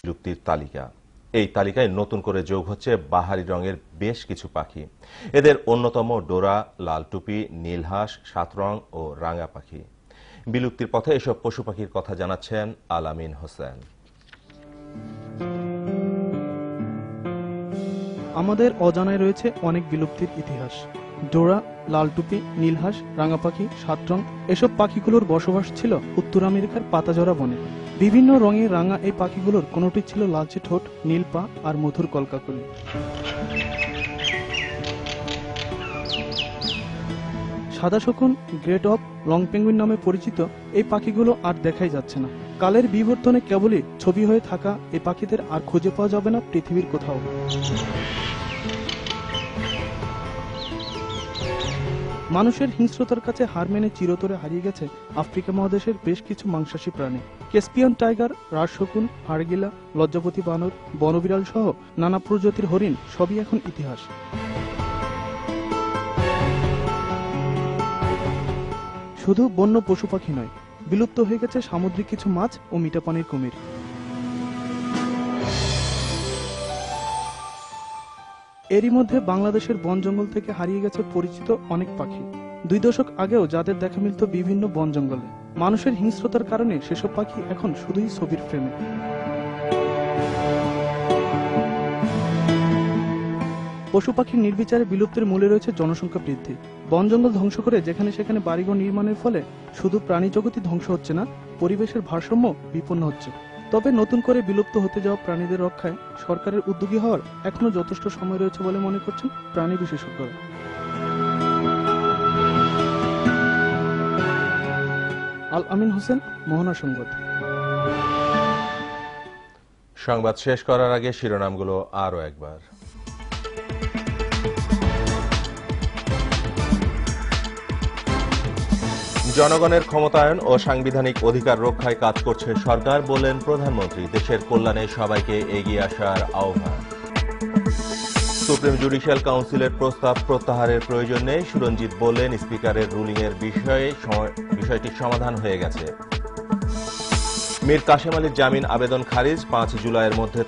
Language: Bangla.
বিলুপ্তির তালিকা। এই তালিকায় নতুন করে যোগ হচ্ছে বাহারি রঙের বেশ কিছু পাখি। এদের অন্যতম ডোরা, লাল টুপি, নীলহাঁস, সাতরং ও রাঙা পাখি। বিলুপ্তির পথে এসব পশু পাখির কথা জানাচ্ছেন আল আমিন হোসেন। আমাদের অজানায় রয়েছে অনেক বিলুপ্তির ইতিহাস। ডোরা, লাল টুপি, নীলহাঁস, রাঙা পাখি, সাতরং এসব পাখিগুলোর বসবাস ছিল উত্তর আমেরিকার পাতাঝরা বনে। বিভিন্ন রঙের রাঙা এই পাখিগুলোর কোনোটি ছিল লালচে ঠোঁট, নীল পা আর মধুর কলকাকলি। সাদা শকুন, গ্রেট অফ, লং পেঙ্গুইন নামে পরিচিত এই পাখিগুলো আর দেখাই যাচ্ছে না। কালের বিবর্তনে কেবলই ছবি হয়ে থাকা এই পাখিদের আর খুঁজে পাওয়া যাবে না পৃথিবীর কোথাও। মানুষের হিংস্রতার কাছে হার মেনে চিরতরে হারিয়ে গেছে আফ্রিকা মহাদেশের বেশ কিছু মাংসাশী প্রাণী। ক্যাস্পিয়ান টাইগার, রাজ শকুন, হাড়গিলা, লজ্জাপতি বানর, বনবিড়াল সহ নানা প্রজাতির হরিণ সবই এখন ইতিহাস। শুধু বন্য পশু পাখি নয়, বিলুপ্ত হয়ে গেছে সামুদ্রিক কিছু মাছ ও মিঠা পানির কুমির। এরই মধ্যে বাংলাদেশের বন জঙ্গল থেকে হারিয়ে গেছে পরিচিত অনেক পাখি। 2 দশক আগেও যাদের দেখা মিলত বিভিন্ন বন জঙ্গলে, মানুষের হিংস্রতার কারণে সেসব পাখি এখন শুধুই ছবির ফ্রেমে। পশু পাখির নির্বিচারে বিলুপ্তির মূলে রয়েছে জনসংখ্যা বৃদ্ধি। বন জঙ্গল ধ্বংস করে যেখানে সেখানে বাড়িঘর নির্মাণের ফলে শুধু প্রাণী জগৎই ধ্বংস হচ্ছে না, পরিবেশের ভারসাম্য বিপন্ন হচ্ছে। তবে নতুন করে বিলুপ্ত হতে যাওয়া প্রাণীদের রক্ষায় সরকারের উদ্যোগী হওয়ার এখনো যথেষ্ট সময় রয়েছে বলে মনে করছেন প্রাণী বিশেষজ্ঞরা। আল আমিন হোসেন, মোহনা সংবাদ। সংবাদ শেষ করার আগে শিরোনামগুলো আরও একবার। জনগণের ক্ষমতায়ন ও সাংবিধানিক অধিকার রক্ষায় কাজ করছে সরকার, বললেন প্রধানমন্ত্রী। দেশের কল্যাণে সবাইকে এগিয়ে আসার আহ্বান। সুপ্রিম জুডিশিয়াল কাউন্সিলের প্রস্তাব প্রত্যাহারের প্রয়োজন নেই, সুরঞ্জিত বললেন। স্পিকারের রুলিংয়ের বিষয়টি সমাধান হয়ে গেছে। মীর কাসেম আলীর জামিন আবেদন খারিজ, 5 জুলাইয়ের মধ্যে